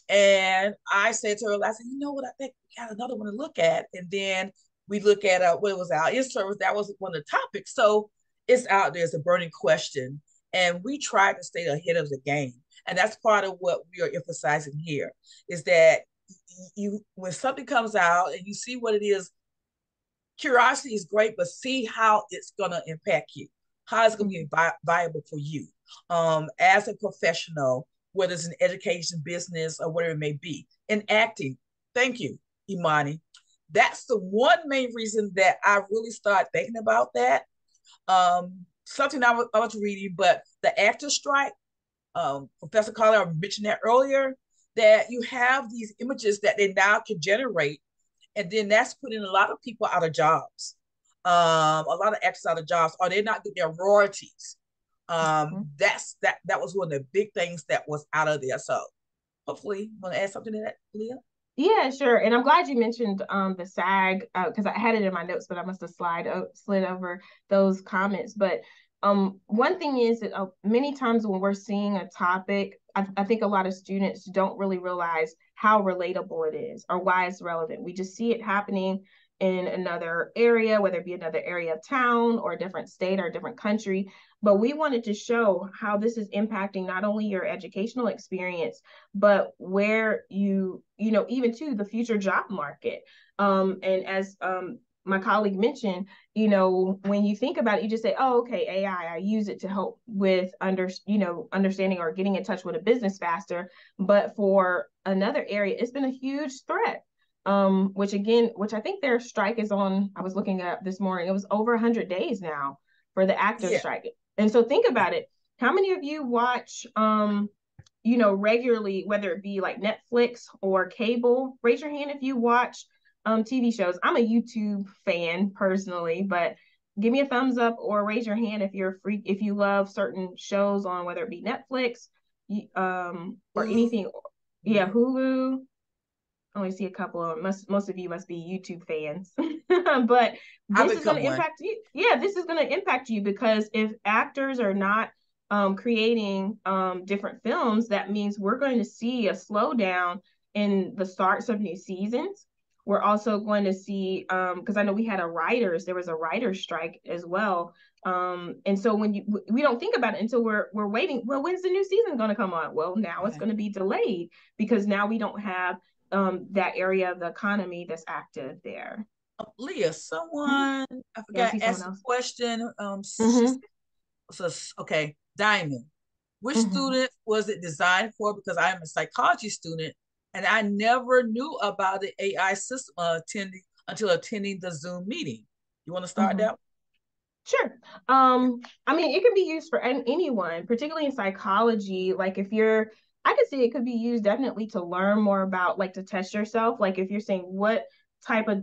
And I said to her, I said, you know what, I think we got another one to look at. And then we look at what was our in-service, that was one of the topics. So it's out there, it's a burning question. And we try to stay ahead of the game. And that's part of what we are emphasizing here, is that when something comes out and you see what it is, curiosity is great, but see how it's going to impact you, how it's going to be viable for you as a professional, whether it's in education, business, or whatever it may be. In acting, thank you, Imani. That's the one main reason that I really started thinking about that. Something I was reading, but the actor strike, Professor Carla mentioned that earlier, that you have these images that they now can generate, and then that's putting a lot of people out of jobs. A lot of actors out of jobs, or they're not getting their royalties. That was one of the big things that was out of there. So hopefully, you want to add something to that, Leah? Yeah, sure. And I'm glad you mentioned the SAG, because I had it in my notes, but I must have slid over those comments. But one thing is that many times when we're seeing a topic, I think a lot of students don't really realize how relatable it is or why it's relevant. We just see it happening in another area, whether it be another area of town or a different state or a different country. But we wanted to show how this is impacting not only your educational experience, but where even to the future job market. And as my colleague mentioned, when you think about it, you just say, oh, okay, AI, I use it to help with understanding or getting in touch with a business faster. But for another area, it's been a huge threat. Which I think their strike is on, I was looking at this morning, it was over 100 days now for the actors strike. And so think about it. How many of you watch, regularly, whether it be like Netflix or cable? Raise your hand if you watch TV shows. I'm a YouTube fan personally, but give me a thumbs up or raise your hand if if you love certain shows on whether it be Netflix or anything. Yeah, Hulu. I only see a couple of them. Most of you must be YouTube fans. But this is going to impact you. Yeah, this is going to impact you because if actors are not creating different films, that means we're going to see a slowdown in the starts of new seasons. We're also going to see, because I know there was a writer's strike as well. And so we don't think about it until we're waiting. Well, when's the new season going to come on? Well, now it's going to be delayed because now we don't have that area of the economy that's active there. Leah, someone, I forgot, asked a question. Okay, Diamond. Which student was it designed for? Because I am a psychology student and I never knew about the AI system until attending the Zoom meeting. You want to start that? Sure. I mean, it can be used for anyone, particularly in psychology. Like if you're I could see it could be used definitely to learn more about, like, to test yourself. Like if you're saying what type of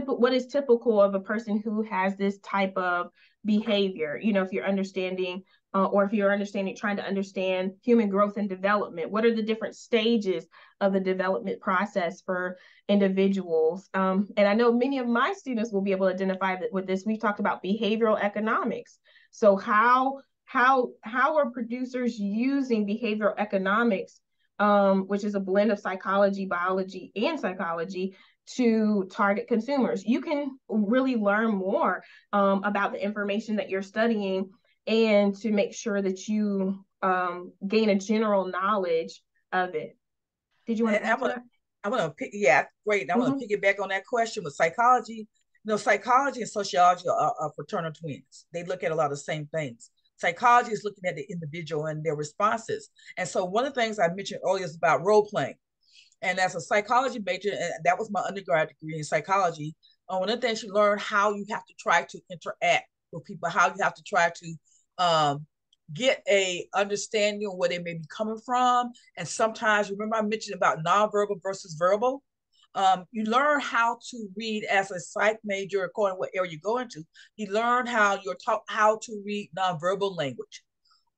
what is typical of a person who has this type of behavior, if you're understanding or if you're understanding, trying to understand human growth and development, what are the different stages of the development process for individuals? And I know many of my students will be able to identify that with this. We've talked about behavioral economics. So how are producers using behavioral economics, which is a blend of psychology, biology, and psychology, to target consumers? You can really learn more about the information that you're studying, and to make sure that you gain a general knowledge of it. Did you want to add to that? I'm going to pick, yeah, great. And I'm going to piggyback on that question with psychology. Psychology and sociology are fraternal twins. They look at a lot of the same things. Psychology is looking at the individual and their responses. And so one of the things I mentioned earlier is about role playing. And as a psychology major, and that was my undergrad degree in psychology, one of the things you learn how you have to try to interact with people, how you have to try to get a understanding of where they may be coming from. And sometimes, remember I mentioned about nonverbal versus verbal? You learn how to read as a psych major, according to what area you go into. You learn how to read nonverbal language,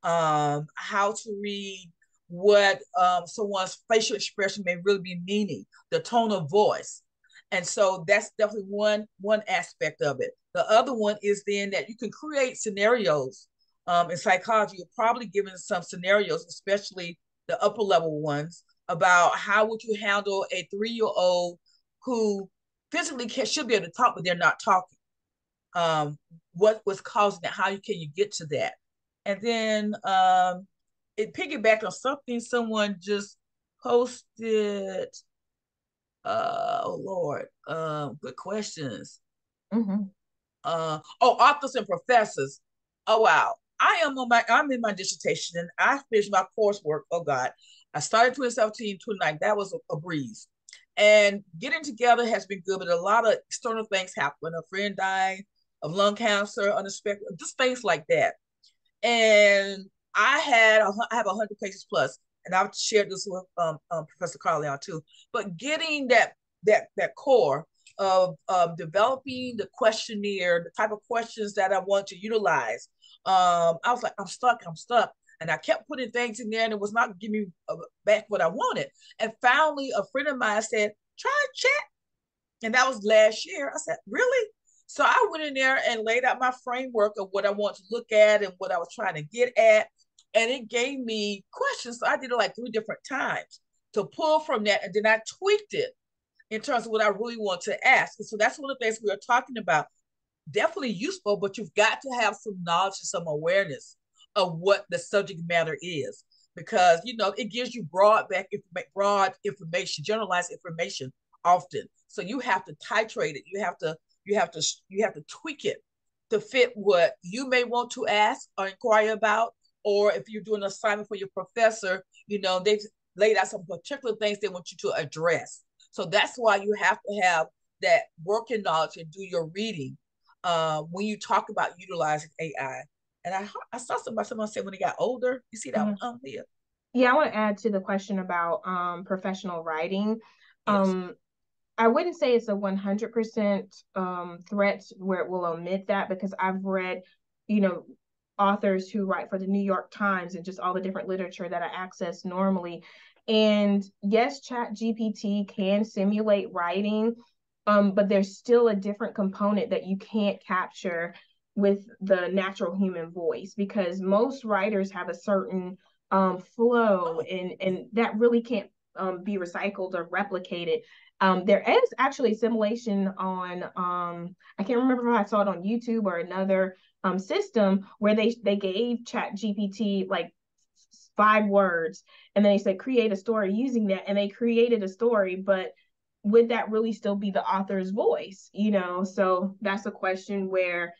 how to read what someone's facial expression may really be meaning, the tone of voice. And so that's definitely one aspect of it. The other one is then that you can create scenarios. In psychology, you're probably given some scenarios, especially the upper level ones, about how would you handle a 3-year-old who physically should be able to talk, but they're not talking. What was causing that? How can you get to that? And then it piggybacked on something someone just posted. Oh Lord, good questions. Authors and professors. Oh wow. I'm in my dissertation and I finished my coursework. Oh God. I started 2017, 2019. That was a breeze. And getting together has been good, but a lot of external things happen. A friend died of lung cancer, unexpected, just things like that. And I have 100 pages plus, and I've shared this with Professor Carlisle too. But getting that core of developing the questionnaire, the type of questions that I want to utilize. I was like, I'm stuck. And I kept putting things in there and it was not giving me back what I wanted. And finally, a friend of mine said, try chat. And that was last year. I said, really? So I went in there and laid out my framework of what I want to look at and what I was trying to get at. And it gave me questions. So I did it like 3 different times to pull from that. And then I tweaked it in terms of what I really want to ask. And so that's one of the things we are talking about. Definitely useful, but you've got to have some knowledge and some awareness of what the subject matter is, because it gives you broad information, generalized information often. So you have to titrate it. You have to tweak it to fit what you may want to ask or inquire about, or if you're doing an assignment for your professor, they've laid out some particular things they want you to address. So that's why you have to have that working knowledge and do your reading when you talk about utilizing AI. And I saw someone say when they got older. You see that one, Leah? Yeah, I want to add to the question about professional writing. Yes. I wouldn't say it's a 100% threat where it will omit that, because I've read, authors who write for the New York Times and just all the different literature that I access normally. And yes, ChatGPT can simulate writing, but there's still a different component that you can't capture with the natural human voice, because most writers have a certain flow, and that really can't be recycled or replicated. There is actually simulation on, I can't remember if I saw it on YouTube or another system, where they gave ChatGPT like 5 words, and then they said, create a story using that. And they created a story, but would that really still be the author's voice? So that's a question where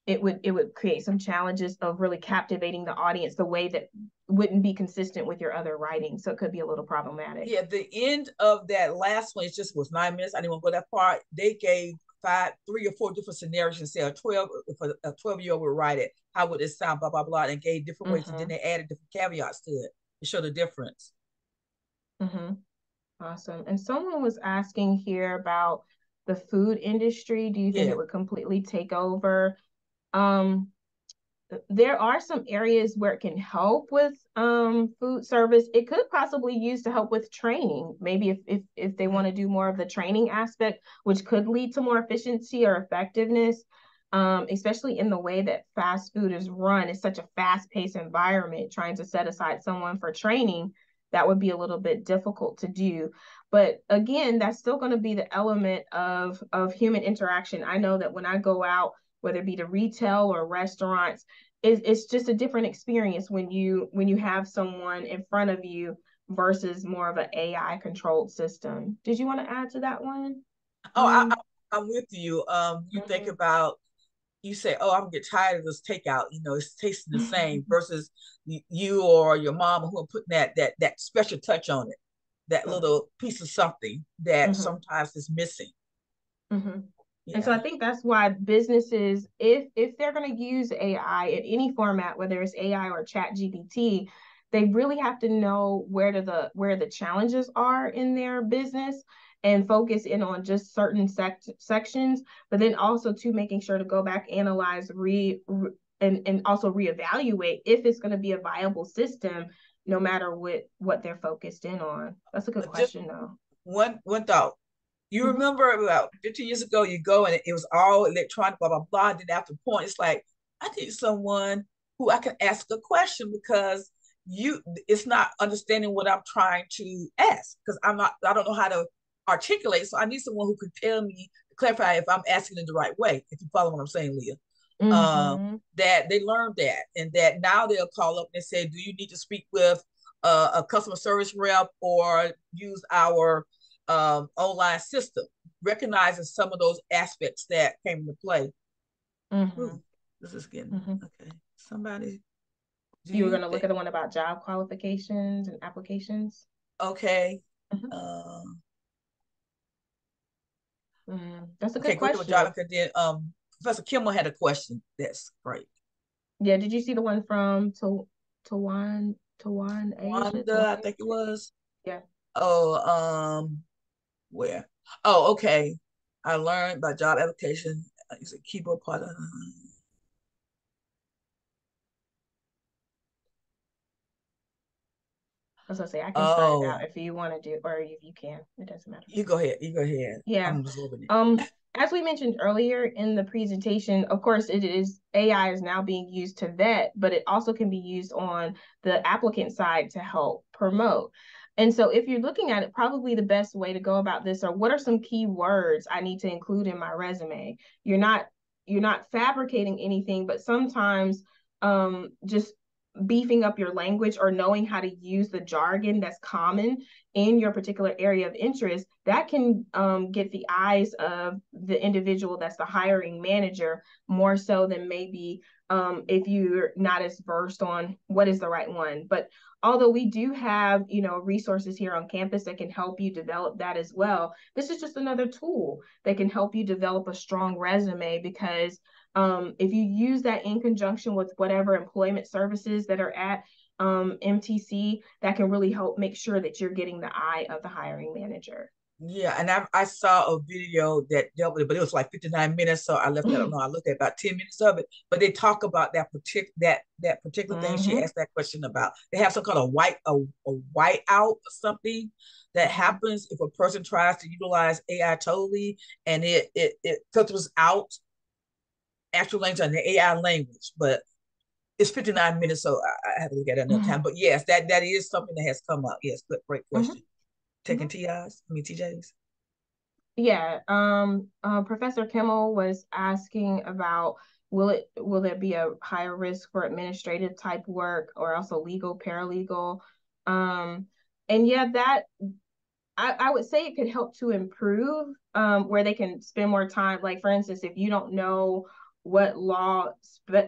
it would create some challenges of really captivating the audience the way that wouldn't be consistent with your other writing. So it could be a little problematic. Yeah, the end of that last one was 9 minutes. I didn't want to go that far. They gave 3 or 4 different scenarios and said if a 12-year-old would write it, how would it sound, blah, blah, blah, and gave different ways. And then they added different caveats to it. to show the difference. Mm-hmm. Awesome. And someone was asking here about the food industry. Do you think it would completely take over? There are some areas where it can help with food service. It could possibly use to help with training. Maybe if they want to do more of the training aspect, which could lead to more efficiency or effectiveness, especially in the way that fast food is run. It's such a fast-paced environment. Trying to set aside someone for training, that would be a little bit difficult to do. But again, that's still going to be the element of human interaction. I know that when I go out, whether it be to retail or restaurants, it's just a different experience when you have someone in front of you versus more of an AI controlled system. Did you want to add to that one? Oh, I'm with you. You think about, you say, oh, I'm getting tired of this takeout. You know, it's tasting the same versus you or your mom who are putting that special touch on it, that little piece of something that sometimes is missing. And so I think that's why businesses, if they're going to use AI in any format, whether it's AI or ChatGPT, they really have to know where the challenges are in their business and focus in on just certain sections, but then also to making sure to go back, analyze, and also reevaluate if it's going to be a viable system, no matter what they're focused in on. That's a good question, though. One thought. You remember about 15 years ago, you go and it was all electronic, blah, blah, blah. And then after a point, it's like, I need someone who I can ask a question because it's not understanding what I'm trying to ask because I don't know how to articulate. So I need someone who can tell me, clarify if I'm asking in the right way, if you follow what I'm saying, Leah. That they learned that, and that now they'll call up and say, do you need to speak with a customer service rep or use our online system, recognizing some of those aspects that came into play. Ooh, this is getting okay. Somebody, you were going to look at the one about job qualifications and applications. Okay. That's a good question. Job, then Professor Kimmel had a question. That's great. Yeah, did you see the one from Tawan Wanda, I think it was. Yeah. Oh, where? Oh, okay. I learned by job application. It's a keyboard part of. I was gonna say I can start it out if you want to do, or if you can. It doesn't matter. You go ahead. Yeah. I'm absorbing it. As we mentioned earlier in the presentation, of course, AI is now being used to vet, but it also can be used on the applicant side to help promote. And so if you're looking at it, probably the best way to go about this are what are some key words I need to include in my resume? You're not fabricating anything, but sometimes just beefing up your language or knowing how to use the jargon that's common in your particular area of interest, that can get the eyes of the individual that's the hiring manager more so than maybe if you're not as versed on what is the right one. But although we do have, resources here on campus that can help you develop that as well, this is just another tool that can help you develop a strong resume because if you use that in conjunction with whatever employment services that are at MTC, that can really help make sure that you're getting the eye of the hiring manager. Yeah, and I saw a video that dealt with it, but it was like 59 minutes, so I left that alone. I looked at about 10 minutes of it, but they talk about that particular thing she asked that question about. They have some kind of white out or something that happens if a person tries to utilize AI totally, and it filters out actual language and the AI language, but it's 59 minutes, so I have to look at it another time. But yes, that is something that has come up. Yes, great question. Taking TJs? Yeah. Professor Kimmel was asking about will there be a higher risk for administrative type work or also legal, paralegal? And yeah, that I would say it could help to improve where they can spend more time. Like for instance, if you don't know what law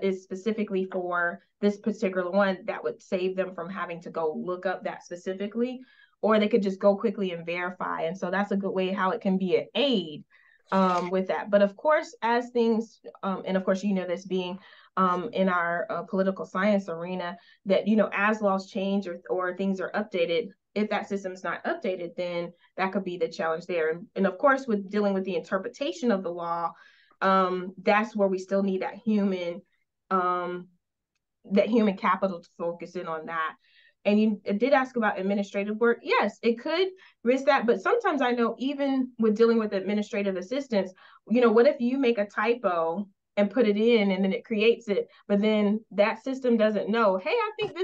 is specifically for this particular one, that would save them from having to go look up that specifically, or they could just go quickly and verify. And so that's a good way how it can be an aid with that. But of course, as things, and of course, this being in our political science arena, that, you know, as laws change or things are updated, if that system is not updated, then that could be the challenge there. And of course, with dealing with the interpretation of the law, that's where we still need that human capital to focus in on that. And you did ask about administrative work. Yes, it could risk that. But sometimes I know, even with dealing with administrative assistants, you know, what if you make a typo and put it in and then it creates it, but then that system doesn't know, hey, I think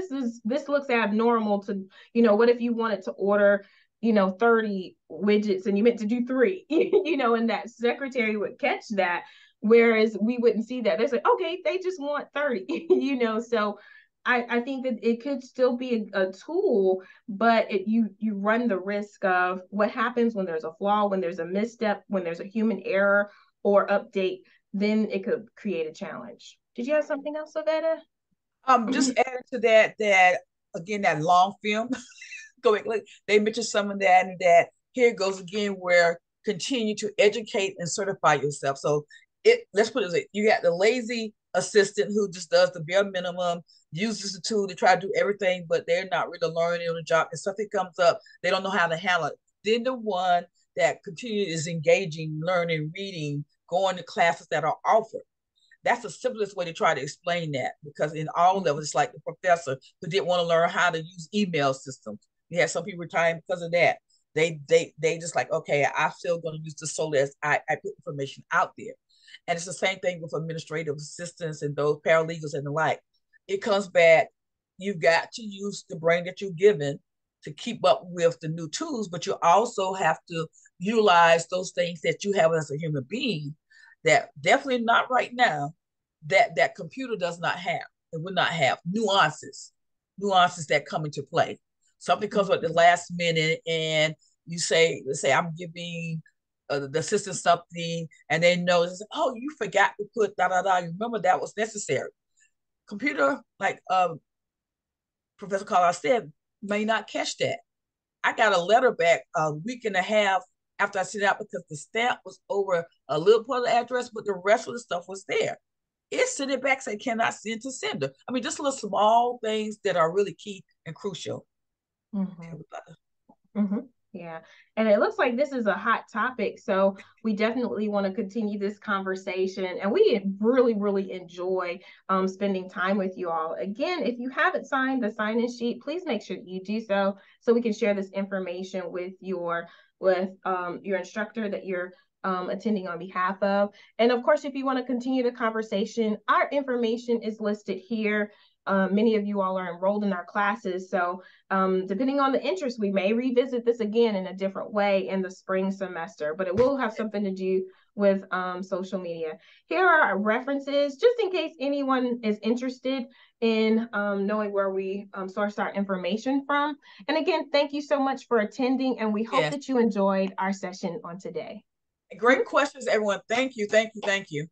this looks abnormal to, you know, what if you wanted to order, you know, 30 widgets and you meant to do 3, you know, and that secretary would catch that. Whereas we wouldn't see that. They're like, okay, they just want 30, you know. So I think that it could still be a tool, but you run the risk of what happens when there's a flaw, when there's a misstep, when there's a human error or update, then it could create a challenge. Did you have something else, Avetta? Just adding to that again, that long film, they mentioned some of that, and that here goes again, where continue to educate and certify yourself. So let's put it this way, you got the lazy assistant who just does the bare minimum, uses the tool to try to do everything, but they're not really learning on the job. If something comes up, they don't know how to handle it. Then the one that continues is engaging, learning, reading, going to classes that are offered. That's the simplest way to try to explain that, because in all of it, it's like the professor who didn't want to learn how to use email systems. We had some people retiring because of that. They just like, okay, I'm still going to use this so as I put information out there. And it's the same thing with administrative assistants and those paralegals and the like. It comes back, you've got to use the brain that you're given to keep up with the new tools, but you also have to utilize those things that you have as a human being that definitely not right now, that computer does not have. It would not have nuances that come into play. Something comes up at the last minute and you say, let's say I'm giving the assistant something, and they know, oh, you forgot to put da-da-da. You remember that was necessary. Computer, like Professor Carlisle said, may not catch that. I got a letter back a week and a half after I sent it out because the stamp was over a little part of the address, but the rest of the stuff was there. It sent it back, saying cannot send to sender. I mean, just little small things that are really key and crucial. Yeah, and it looks like this is a hot topic, so we definitely want to continue this conversation, and we really, really enjoy spending time with you all. Again, if you haven't signed the sign-in sheet, please make sure you do so we can share this information with your instructor that you're attending on behalf of. And of course, if you want to continue the conversation, our information is listed here. Many of you all are enrolled in our classes, so depending on the interest, we may revisit this again in a different way in the spring semester, but it will have something to do with social media. Here are our references, just in case anyone is interested in knowing where we source our information from. And again, thank you so much for attending, and we hope that you enjoyed our session on today. Great questions, everyone. Thank you, thank you, thank you.